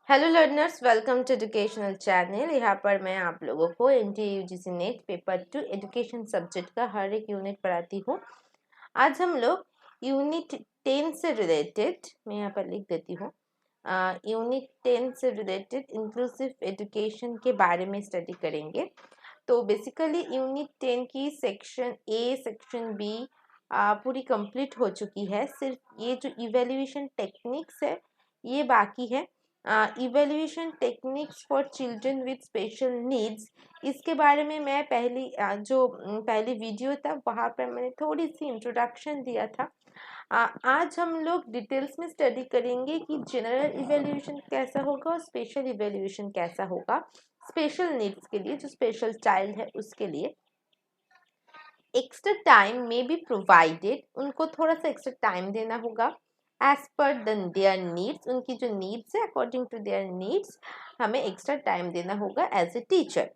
Hello learners, welcome to educational channel. यहाँ पर मैं आप लोगों को NTA UGC NET paper 2 education subject का हर एक यूनिट पढ़ाती हूँ। आज हम लोग यूनिट 10 से रिलेटेड, मैं यहाँ पर लिख देती हूँ, यूनिट 10 से रिलेटेड इंक्लूसिव एजुकेशन के बारे में स्टडी करेंगे। तो बेसिकली यूनिट 10 की सेक्शन ए, सेक्शन बी पूरी कंप्लीट हो चुकी है। सिर्फ ये जो इवेल्युएशन टेक्निक्स है ये बाकी है। Evaluation techniques for children with special needs, इसके बारे में मैं पहली वीडियो था वहाँ पर मैंने थोड़ी सी इंट्रोडक्शन दिया था। आज हम लोग डिटेल्स में स्टडी करेंगे कि जनरल इवेल्युएशन कैसा होगा और स्पेशल इवेल्युएशन कैसा होगा। स्पेशल नीड्स के लिए, जो स्पेशल चाइल्ड है उसके लिए एक्स्ट्रा टाइम में बी प्रोवाइडेड, उनको थोड़ा सा एक्स्ट्रा टाइम देना होगा एज पर देयर नीड्स, उनकी जो नीड्स है अकॉर्डिंग टू देयर नीड्स हमें एक्स्ट्रा टाइम देना होगा as a teacher.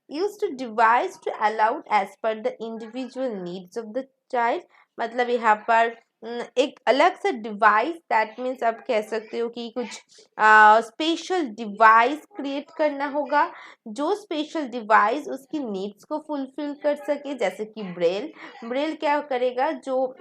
Use to device to allowed as per the individual needs of the child, मतलब यहाँ पर एक अलग सा डिवाइस, दैट मीन्स आप कह सकते हो कि कुछ स्पेशल डिवाइस क्रिएट करना होगा जो स्पेशल डिवाइस उसकी नीड्स को फुलफिल कर सके। जैसे कि ब्रेल, ब्रेल क्या करेगा, जो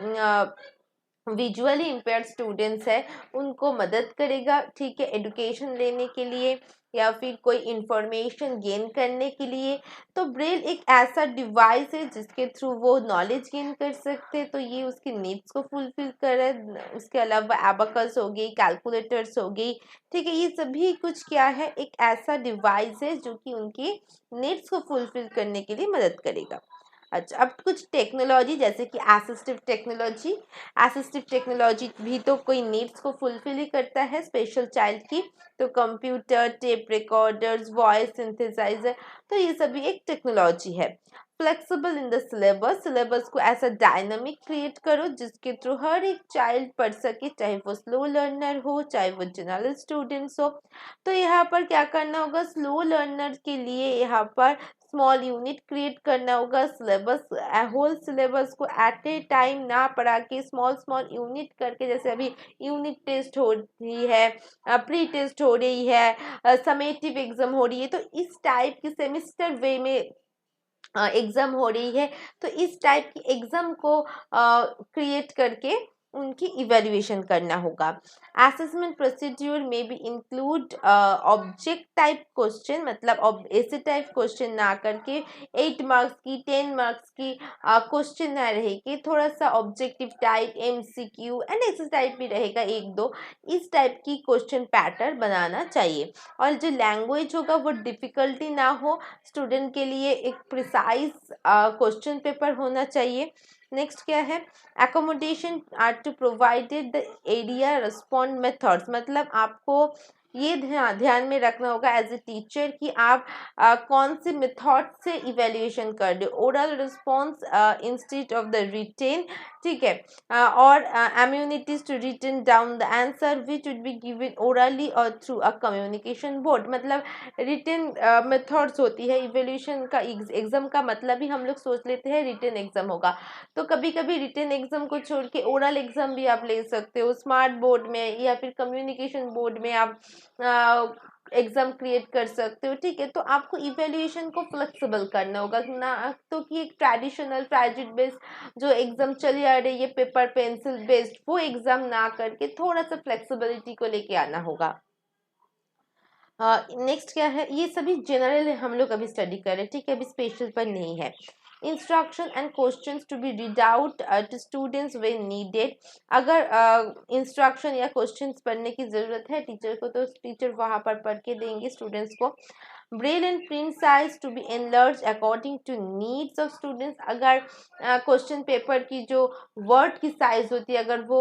विजुअली इम्पेयर्ड स्टूडेंट्स है उनको मदद करेगा, ठीक है, एडुकेशन लेने के लिए या फिर कोई इंफॉर्मेशन गेन करने के लिए। तो ब्रेल एक ऐसा डिवाइस है जिसके थ्रू वो नॉलेज गेन कर सकते हैं, तो ये उसकी नीड्स को फुलफिल करे। उसके अलावा एबाकस हो गई, कैलकुलेटर्स हो गई, ठीक है, ये सभी कुछ क्या है, एक ऐसा डिवाइस है जो कि उनकी नीड्स को फुलफिल करने के लिए मदद करेगा। अच्छा, अब कुछ टेक्नोलॉजी जैसे कि असिस्टिव टेक्नोलॉजी, असिस्टिव टेक्नोलॉजी भी तो कोई नीड्स को फुलफिल ही करता है स्पेशल चाइल्ड की। तो computer, tape recorders, voice synthesizer, तो ये सभी एक टेक्नोलॉजी है। Flexible in the syllabus, syllabus को ऐसा डायनामिक क्रिएट करो जिसके थ्रू हर एक चाइल्ड पढ़ सके, चाहे वो स्लो लर्नर हो चाहे वो जनरल स्टूडेंट्स हो। तो यहाँ पर क्या करना होगा, स्लो लर्नर के लिए यहाँ पर स्मॉल यूनिट क्रिएट करना होगा। सिलेबस, होल सिलेबस को एट ए टाइम ना पढ़ा के स्मॉल स्मॉल यूनिट करके, जैसे अभी यूनिट टेस्ट हो रही है, प्री टेस्ट हो रही है, समेटिव एग्जाम हो रही है, तो इस टाइप की सेमिस्टर वे में एग्जाम हो रही है, तो इस टाइप की एग्जाम को क्रिएट करके उनकी इवेल्युएशन करना होगा। असेसमेंट प्रोसीड्यूर में भी इंक्लूड ऑब्जेक्ट टाइप क्वेश्चन, मतलब ऐसे टाइप क्वेश्चन ना करके 8 मार्क्स की 10 मार्क्स की क्वेश्चन ना रहेगी, थोड़ा सा ऑब्जेक्टिव टाइप, एमसीक्यू एंड ऐसे टाइप भी रहेगा, एक दो इस टाइप की क्वेश्चन पैटर्न बनाना चाहिए। और जो लैंग्वेज होगा वो डिफिकल्टी ना हो, स्टूडेंट के लिए एक प्रिसाइज क्वेश्चन पेपर होना चाहिए। नेक्स्ट क्या है, accommodation are to provided the area respond methods, मतलब आपको ये ध्यान में रखना होगा एज ए टीचर कि आप कौन से मेथड से इवेल्युएशन कर रहे हो, oral response instead of the written, ठीक है, और amenities to written down the answer which would be given orally और थ्रू अ कम्युनिकेशन बोर्ड। मतलब रिटन मेथड्स होती है इवेल्यूशन का, एग्जाम का मतलब ही हम लोग सोच लेते हैं रिटन एग्जाम होगा, तो कभी कभी रिटन एग्जाम को छोड़ के ओरल एग्जाम भी आप ले सकते हो, स्मार्ट बोर्ड में या फिर कम्युनिकेशन बोर्ड में आप एग्जाम क्रिएट कर सकते हो, ठीक है। तो आपको इवेल्युएशन को फ्लेक्सिबल करना होगा ना, तो कि एक ट्रेडिशनल प्रोजेक्ट बेस्ड जो एग्जाम चली आ रही है पेपर पेंसिल बेस्ड, वो एग्जाम ना करके थोड़ा सा फ्लेक्सिबिलिटी को लेके आना होगा। नेक्स्ट क्या है, ये सभी जनरल हम लोग अभी स्टडी कर रहे हैं, ठीक है, अभी स्पेशल पर नहीं है। Instruction and questions to be read out to students when needed, अगर इंस्ट्रक्शन या क्वेश्चंस पढ़ने की ज़रूरत है टीचर को, तो टीचर वहाँ पर पढ़ के देंगे स्टूडेंट्स को। Braille and print size to be enlarge according to needs of students, अगर क्वेश्चन पेपर की जो वर्ड की साइज होती है अगर वो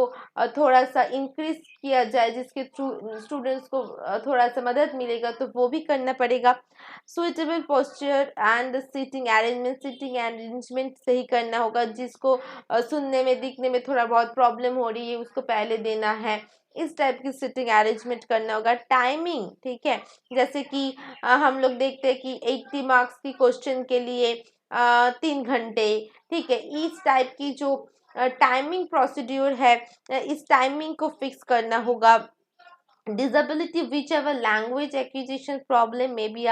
थोड़ा सा इंक्रीज किया जाए जिसके थ्रू स्टूडेंट्स को थोड़ा सा मदद मिलेगा, तो वो भी करना पड़ेगा। Suitable posture and seating arrangement सही करना होगा, जिसको सुनने में दिखने में थोड़ा बहुत प्रॉब्लम हो रही है उसको पहले देना है, इस टाइप की सिटिंग अरेंजमेंट करना होगा। टाइमिंग, ठीक है, जैसे कि हम लोग देखते हैं कि 80 मार्क्स की क्वेश्चन के लिए 3 घंटे, ठीक है, इस टाइप की जो टाइमिंग प्रोसीड्यूर है, इस टाइमिंग को फिक्स करना होगा। disability whichever language acquisition problem may be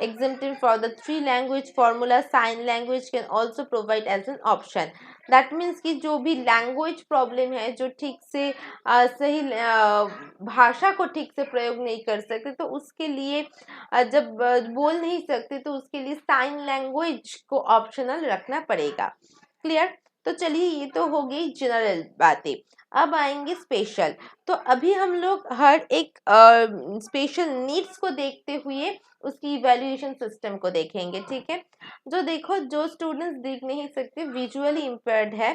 exempted for the 3 language formula, sign language can also provide as an option. that means कि जो भी लैंग्वेज प्रॉब्लम है, जो ठीक से सही भाषा को ठीक से प्रयोग नहीं कर सकते, तो उसके लिए जब बोल नहीं सकते तो उसके लिए साइन लैंग्वेज को ऑप्शनल रखना पड़ेगा। क्लियर? तो चलिए, ये तो हो गई जनरल बातें। अब आएंगे स्पेशल। तो अभी हम लोग हर एक स्पेशल नीड्स को देखते हुए उसकी इवैल्यूएशन सिस्टम को देखेंगे। ठीक है? जो देखो, जो स्टूडेंट्स देख नहीं सकते, विजुअली इम्पेयर्ड है,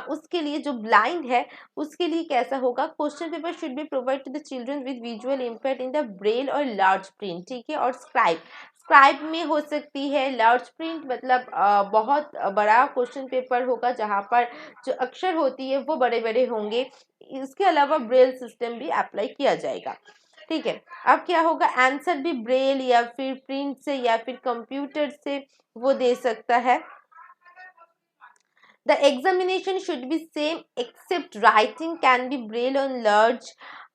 उसके लिए, जो ब्लाइंड है उसके लिए कैसा होगा, question paper should be provide to the children with visual impaired in the Braille और लार्ज प्रिंट। ठीक है? और स्क्राइब, स्क्राइब में हो सकती है लार्ज प्रिंट, मतलब बहुत बड़ा क्वेश्चन पेपर होगा जहाँ पर जो अक्षर होती है वो बड़े बड़े होंगे। इसके अलावा ब्रेल सिस्टम भी अप्लाई किया जाएगा। ठीक है? अब क्या होगा, आंसर भी ब्रेल या फिर प्रिंट से या फिर कंप्यूटर से वो दे सकता है। The examination should be same except writing can be braille on large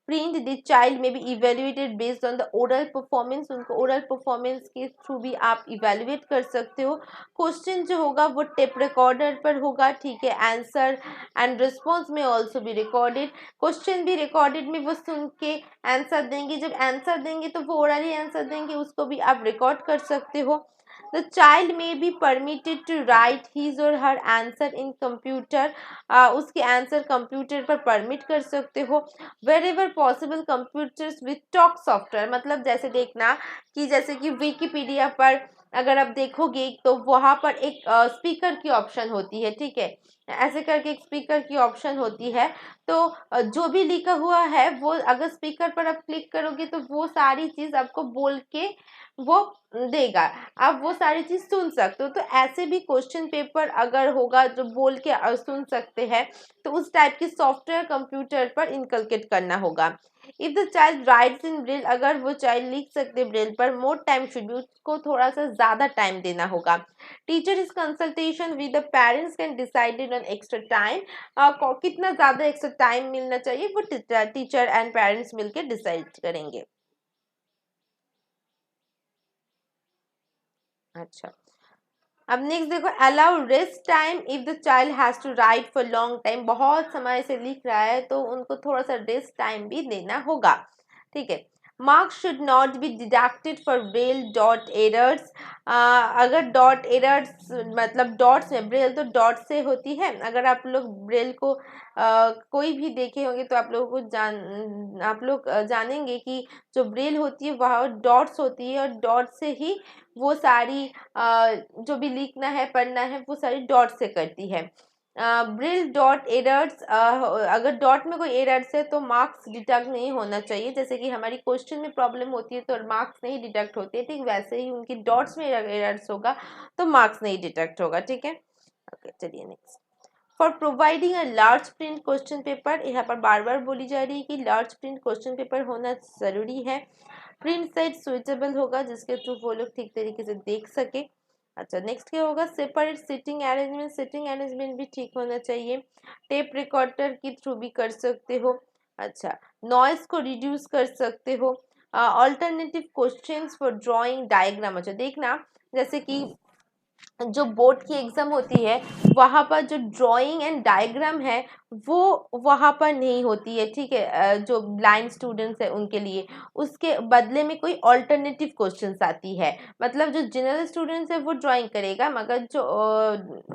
print. The child may be evaluated based on the oral performance. उनको oral performance के थ्रू भी आप evaluate कर सकते हो। क्वेश्चन जो होगा वो टेप रिकॉर्डर पर होगा। ठीक है? आंसर एंड रिस्पॉन्स में ऑल्सो भी रिकॉर्डेड, क्वेश्चन भी रिकॉर्डेड में वो सुन के आंसर देंगे। जब आंसर देंगे तो वो ओरली आंसर देंगे, उसको भी आप रिकॉर्ड कर सकते हो। The child may be permitted to write his or her answer in computer. उसके आंसर कंप्यूटर पर परमिट कर सकते हो। Wherever possible computers with talk software, मतलब जैसे देखना कि जैसे कि विकिपीडिया पर अगर आप देखोगे तो वहाँ पर एक स्पीकर की ऑप्शन होती है। ठीक है? ऐसे करके एक स्पीकर की ऑप्शन होती है। तो जो भी लिखा हुआ है वो अगर स्पीकर पर आप क्लिक करोगे तो वो सारी चीज आपको बोल के वो देगा, आप वो सारी चीज सुन सकते हो। तो ऐसे भी क्वेश्चन पेपर अगर होगा जो बोल के सुन सकते हैं, तो उस टाइप की सॉफ्टवेयर कंप्यूटर पर इनकलकेट करना होगा। If the child rights in Braille, अगर वो चाइल्ड लिख सकते ब्रेल पर, मोर टाइम शुड बी, उसको थोड़ा सा ज्यादा टाइम देना होगा। Teacher is consultation with the parents can decided on extra time, कितना ज्यादा एक्स्ट्रा टाइम मिलना चाहिए वो टीचर एंड पेरेंट्स मिलकर डिसाइड करेंगे। अच्छा, अब नेक्स्ट देखो, allow rest time if the child has to write for long time, बहुत समय से लिख रहा है तो उनको थोड़ा सा रेस्ट टाइम भी देना होगा। ठीक है? Marks should not be deducted for Braille dot errors, अगर डॉट एरर्स मतलब डॉट्स में, ब्रेल तो डॉट से होती है। अगर आप लोग ब्रेल को कोई भी देखे होंगे तो आप लोगों को आप लोग जानेंगे कि जो ब्रेल होती है वह डॉट्स होती है, और डॉट से ही वो सारी जो भी लिखना है, पढ़ना है, वो सारी डॉट से करती है। ब्रिल डॉट एरर्स, अगर डॉट में कोई एरर्स है तो मार्क्स डिडक्ट नहीं होना चाहिए। जैसे कि हमारी क्वेश्चन में प्रॉब्लम होती है तो मार्क्स नहीं डिडक्ट होते, ठीक वैसे ही उनकी डॉट्स में एरर्स होगा तो मार्क्स नहीं डिडक्ट होगा। ठीक है? ओके, चलिए next. For providing a large print question paper, यहाँ पर बार बार बोली जा रही है कि लार्ज प्रिंट क्वेश्चन पेपर होना जरूरी है। प्रिंट साइज सुइटेबल होगा जिसके थ्रू वो लोग ठीक तरीके से देख सके। अच्छा, नेक्स्ट क्या होगा, separate sitting arrangement, sitting arrangement भी ठीक होना चाहिए। टेप रिकॉर्डर के थ्रू भी कर सकते हो। अच्छा, नॉइस को रिड्यूस कर सकते हो। Alternative questions for drawing diagram, अच्छा देखना जैसे कि जो बोर्ड की एग्जाम होती है वहाँ पर जो ड्राइंग एंड डायग्राम है वो वहाँ पर नहीं होती है। ठीक है? जो ब्लाइंड स्टूडेंट्स है उनके लिए उसके बदले में कोई ऑल्टरनेटिव क्वेश्चंस आती है। मतलब जो जनरल स्टूडेंट्स है वो ड्राइंग करेगा, मगर जो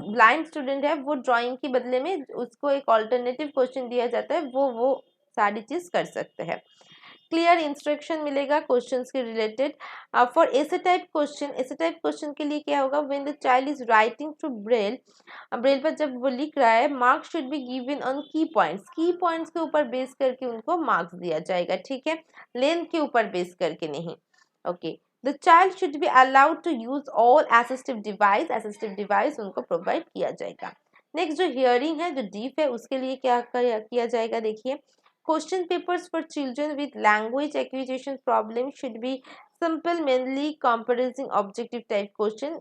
ब्लाइंड स्टूडेंट है वो ड्राइंग के बदले में उसको एक ऑल्टरनेटिव क्वेश्चन दिया जाता है, वो सारी चीज़ कर सकते हैं। क्लियर इंस्ट्रक्शन मिलेगा क्वेश्चंस के रिलेटेड। फॉर ऐसे टाइप क्वेश्चन, ऐसे टाइप क्वेश्चन के लिए क्या होगा, when the child is writing through Braille, Braille पर जब वो लिख रहा है, marks should be given on की पॉइंट्स, की पॉइंट्स के ऊपर बेस करके उनको मार्क्स दिया जाएगा। ठीक है? लेंथ के ऊपर बेस करके नहीं। Okay, the child should be allowed to use all assistive device, assistive device उनको प्रोवाइड किया जाएगा। नेक्स्ट जो हियरिंग है, जो डीफ है, उसके लिए क्या किया जाएगा, देखिए question papers for children with language acquisition problem should be simple, mainly कंपेरिजिंग objective type question,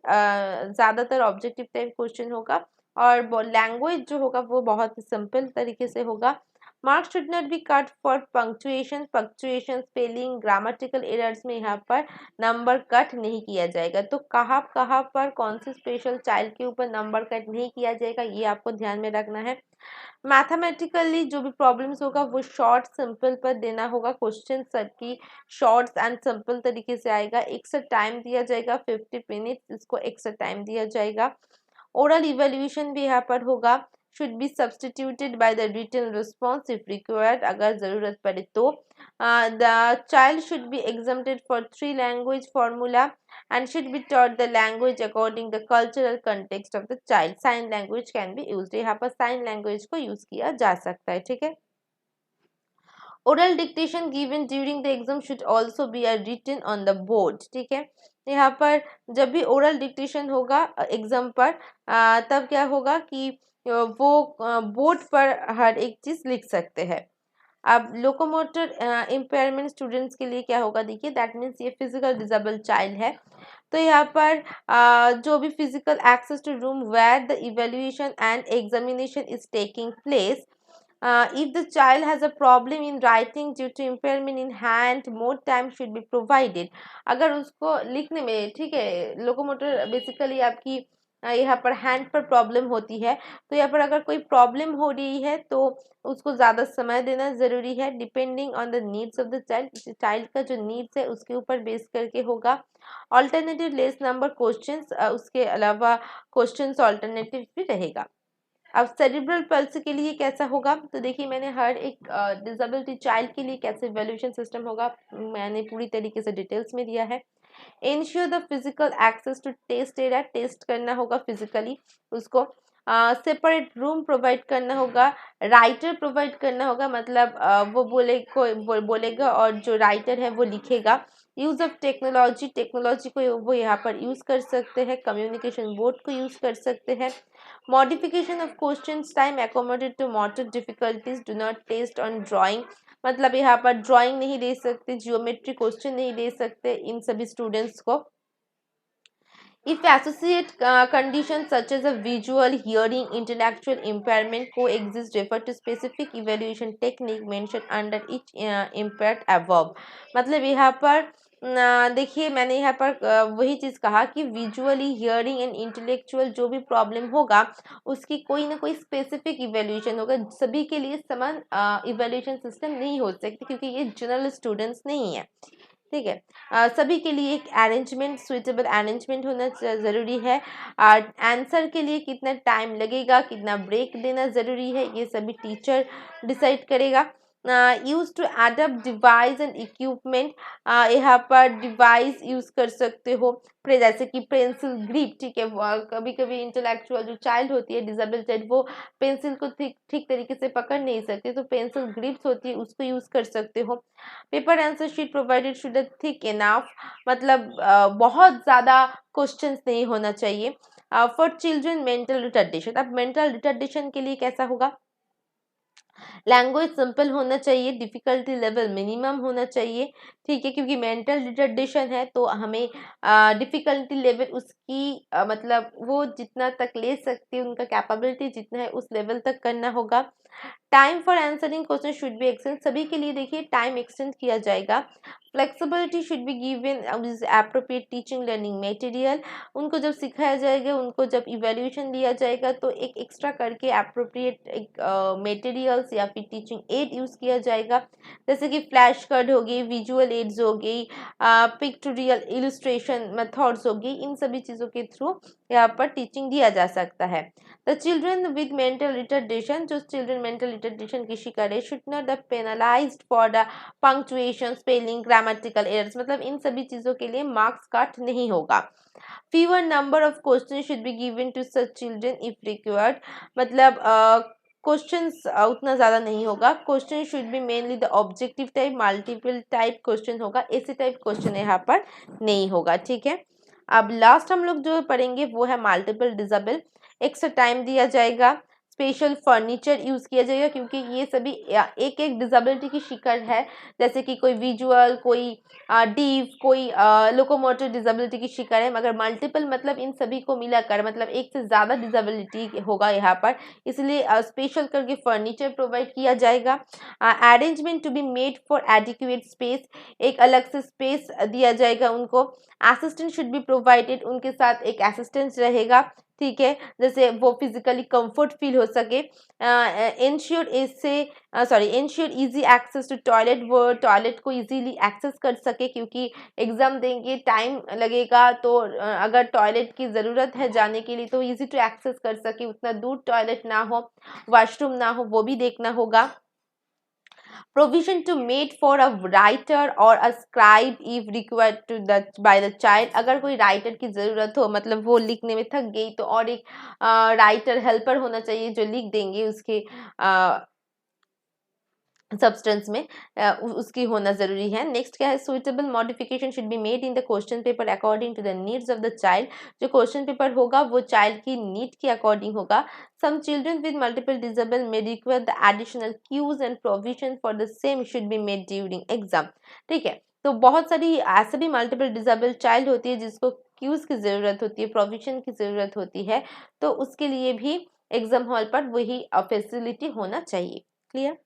ज़्यादातर ऑब्जेक्टिव टाइप क्वेश्चन होगा, और लैंग्वेज जो होगा वो बहुत सिंपल तरीके से होगा। Marks should not be cut for punctuation spelling grammatical errors में यहाँ पर नंबर कट नहीं किया जाएगा। तो कहाँ कहाँ पर कौन से स्पेशल चाइल्ड के ऊपर नंबर कट नहीं किया जाएगा, ये आपको ध्यान में रखना है। मैथमेटिकली जो भी प्रॉब्लम्स होगा वो शॉर्ट सिंपल पर देना होगा, क्वेश्चन सबकी शॉर्ट्स एंड सिंपल तरीके से आएगा। एक्स्ट्रा टाइम दिया जाएगा 50 मिनट्स, इसको एक्स्ट्रा टाइम दिया जाएगा। ओरल इवेल्युएशन भी यहाँ पर होगा, should be substituted by the written response if required, अगर ज़रूरत पड़े तो। The child should be exempted for 3 language formula and should be taught the language according the cultural context of the child. Sign language can be used, यहाँ पर sign language को use किया जा सकता है, ठीक है। oral dictation given during the exam should also be written on the board, ठीक है। यहाँ पर जब भी oral dictation होगा एग्जाम पर तब क्या होगा कि वो बोर्ड पर हर एक चीज लिख सकते हैं। अब लोकोमोटर इम्पेयरमेंट स्टूडेंट्स के लिए क्या होगा, देखिए दैट मीन्स ये फिजिकल डिसेबल चाइल्ड है, तो यहाँ पर जो भी physical access to room where the evaluation and examination is taking place, if the child has a problem in writing due to impairment in hand, more time should be provided। अगर उसको लिखने में, ठीक है, लोकोमोटर बेसिकली आपकी यहाँ पर hand पर प्रॉब्लम होती है, तो यहाँ पर अगर कोई प्रॉब्लम हो रही है तो उसको ज़्यादा समय देना ज़रूरी है, depending on the needs of the child. Child का जो नीड्स है उसके ऊपर बेस करके होगा। ऑल्टरनेटिव लेस नंबर क्वेश्चंस, उसके अलावा क्वेश्चंस ऑल्टरनेटिव भी रहेगा। अब सेरिब्रल पल्स के लिए कैसा होगा, तो देखिए मैंने हर एक डिसेबिलिटी चाइल्ड के लिए कैसे इवैल्यूएशन सिस्टम होगा मैंने पूरी तरीके से डिटेल्स में दिया है। Ensure the physical access to test area, test करना होगा फिजिकली उसको। सेपरेट रूम प्रोवाइड करना होगा, राइटर प्रोवाइड करना होगा, मतलब वो बोलेगा और जो राइटर है वो लिखेगा। यूज ऑफ टेक्नोलॉजी, टेक्नोलॉजी को वो यहाँ पर यूज कर सकते हैं, कम्युनिकेशन बोर्ड को यूज कर सकते हैं। Modification of question time accommodate to motor difficulties, do not test on drawing, मतलब यहाँ पर ड्राइंग नहीं दे सकते, जियोमेट्री क्वेश्चन नहीं दे सकते इन सभी स्टूडेंट्स को। If associate conditions such as a visual, hearing, intellectual impairment coexist, refer to specific evaluation technique mentioned under each impaired above। मतलब यहाँ पर देखिए मैंने यहाँ पर वही चीज़ कहा कि विजुअली, हियरिंग एंड इंटेलेक्चुअल जो भी प्रॉब्लम होगा उसकी कोई ना कोई स्पेसिफिक इवेल्यूशन होगा। सभी के लिए समान इवेल्यूशन सिस्टम नहीं हो सकती क्योंकि ये जनरल स्टूडेंट्स नहीं है, ठीक है। सभी के लिए एक अरेंजमेंट, सुइटेबल अरेंजमेंट होना ज़रूरी है। आंसर के लिए कितना टाइम लगेगा, कितना ब्रेक देना ज़रूरी है, ये सभी टीचर डिसाइड करेगा। Use to adapt device and equipment, यहाँ पर डिवाइस यूज कर सकते हो जैसे कि पेंसिल ग्रिप, ठीक है। कभी कभी इंटेलेक्चुअल जो चाइल्ड होती है, डिसेबल चाइल्ड, वो पेंसिल को ठीक तरीके से पकड़ नहीं सकती, तो पेंसिल ग्रिप्स होती है उसको यूज कर सकते हो। Paper answer sheet provided should thick enough, मतलब बहुत ज़्यादा क्वेश्चंस नहीं होना चाहिए। फॉर चिल्ड्रन मेंटल रिटार्डेशन, अब मेंटल रिटार्डेशन के लिए कैसा होगा, लैंग्वेज सिंपल होना चाहिए, डिफिकल्टी लेवल मिनिमम होना चाहिए, ठीक है, क्योंकि मेंटल रिटार्डेशन है तो हमें डिफिकल्टी लेवल उसकी मतलब वो जितना तक ले सकती है, उनका कैपेबिलिटी जितना है उस लेवल तक करना होगा। Time for answering question should be extend, सभी के लिए देखिए टाइम एक्सटेंड किया जाएगा। Flexibility should be given with appropriate teaching learning material, उनको जब सिखाया जाएगा, उनको जब इवैल्यूएशन दिया जाएगा तो एक एक्स्ट्रा करके एप्रोप्रिएट एक मटेरियल्स या फिर टीचिंग एड यूज किया जाएगा, जैसे कि फ्लैश कार्ड हो गई, विजुअल एड्स हो गई, पिक्टोरियल इलस्ट्रेशन मेथड्स हो गई, इन सभी चीज़ों के थ्रू यहाँ पर टीचिंग दिया जा सकता है। The children with mental retardation, जो चिल्ड्रन मेंटल रिटार्डेशन की शिकार है, should not the penalised for the punctuation, spelling, grammatical errors, मतलब इन सभी चीज़ों के लिए मार्क्स कट नहीं होगा। Fewer number of question should be given to such children if required, मतलब क्वेश्चंस उतना ज़्यादा नहीं होगा। Question should be mainly the objective type, multiple type question होगा, ऐसे टाइप क्वेश्चन यहाँ पर नहीं होगा, ठीक है। अब लास्ट हम लोग जो पढ़ेंगे वो है मल्टीपल डिसेबल। एक्स्ट्रा टाइम दिया जाएगा, स्पेशल फर्नीचर यूज़ किया जाएगा, क्योंकि ये सभी एक एक डिसेबिलिटी की शिकार है, जैसे कि कोई विजुअल, कोई डीफ, कोई लोकोमोटर डिसेबिलिटी की शिकार है, मगर मल्टीपल मतलब इन सभी को मिलाकर मतलब एक से ज़्यादा डिसेबिलिटी होगा यहाँ पर, इसलिए स्पेशल करके फर्नीचर प्रोवाइड किया जाएगा। Arrangement to be made for adequate space, एक अलग से स्पेस दिया जाएगा उनको। असिस्टेंट शुड बी प्रोवाइडेड, उनके साथ एक असिस्टेंट रहेगा, ठीक है, जैसे वो फिजिकली कंफर्ट फील हो सके। Ensure easy access to toilet, वो टॉयलेट को इजीली एक्सेस कर सके, क्योंकि एग्जाम देंगे, टाइम लगेगा, तो अगर टॉयलेट की ज़रूरत है जाने के लिए तो इजी टू एक्सेस कर सके, उतना दूर टॉयलेट ना हो, वॉशरूम ना हो, वो भी देखना होगा। Provision to made for a writer or a scribe if required to the by the child, अगर कोई राइटर की ज़रूरत हो, मतलब वो लिखने में थक गई, तो और एक राइटर हेल्पर होना चाहिए जो लिख देंगे उसके सब्सटेंस में, उसकी होना ज़रूरी है। नेक्स्ट क्या है, suitable modification should be made in the question paper according to the needs of the child, जो क्वेश्चन पेपर होगा वो चाइल्ड की नीड के अकॉर्डिंग होगा। Some children with multiple disable may require the additional cues and provision for the same should be made during exam, ठीक है। तो बहुत सारी ऐसे भी मल्टीपल डिसेबल चाइल्ड होती है जिसको क्यूज की ज़रूरत होती है, प्रोविजन की ज़रूरत होती है, तो उसके लिए भी एग्जाम हॉल पर वही फैसिलिटी होना चाहिए। क्लियर?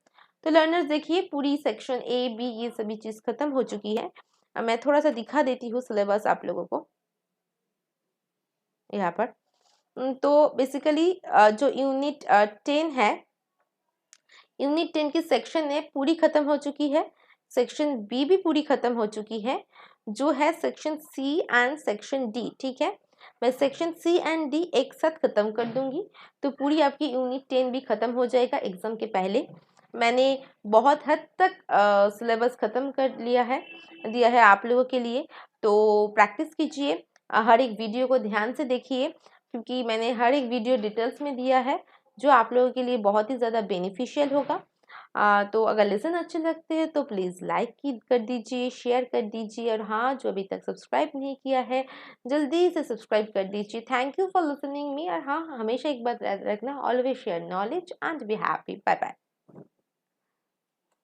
तो लर्नर्स देखिए, पूरी सेक्शन ए बी ये सभी चीज़ खत्म हो चुकी है। अब मैं थोड़ा सा दिखा देती हूँ सिलेबस आप लोगों को यहाँ पर। तो बेसिकली जो यूनिट 10 है, यूनिट 10 की सेक्शन ए पूरी खत्म हो चुकी है, सेक्शन बी भी पूरी खत्म हो चुकी है, जो है section C and section D, ठीक है। मैं सेक्शन सी एंड डी एक साथ खत्म कर दूंगी, तो पूरी आपकी यूनिट 10 भी खत्म हो जाएगा एग्जाम के पहले। मैंने बहुत हद तक सिलेबस ख़त्म कर दिया है आप लोगों के लिए, तो प्रैक्टिस कीजिए, हर एक वीडियो को ध्यान से देखिए, क्योंकि मैंने हर एक वीडियो डिटेल्स में दिया है जो आप लोगों के लिए बहुत ही ज़्यादा बेनिफिशियल होगा। तो अगर लेसन अच्छे लगते हैं तो प्लीज़ लाइक कर दीजिए, शेयर कर दीजिए, और हाँ, जो अभी तक सब्सक्राइब नहीं किया है जल्दी से सब्सक्राइब कर दीजिए। Thank you for listening me, और हाँ, हमेशा एक बात याद रखना, always share knowledge and be happy. Bye bye.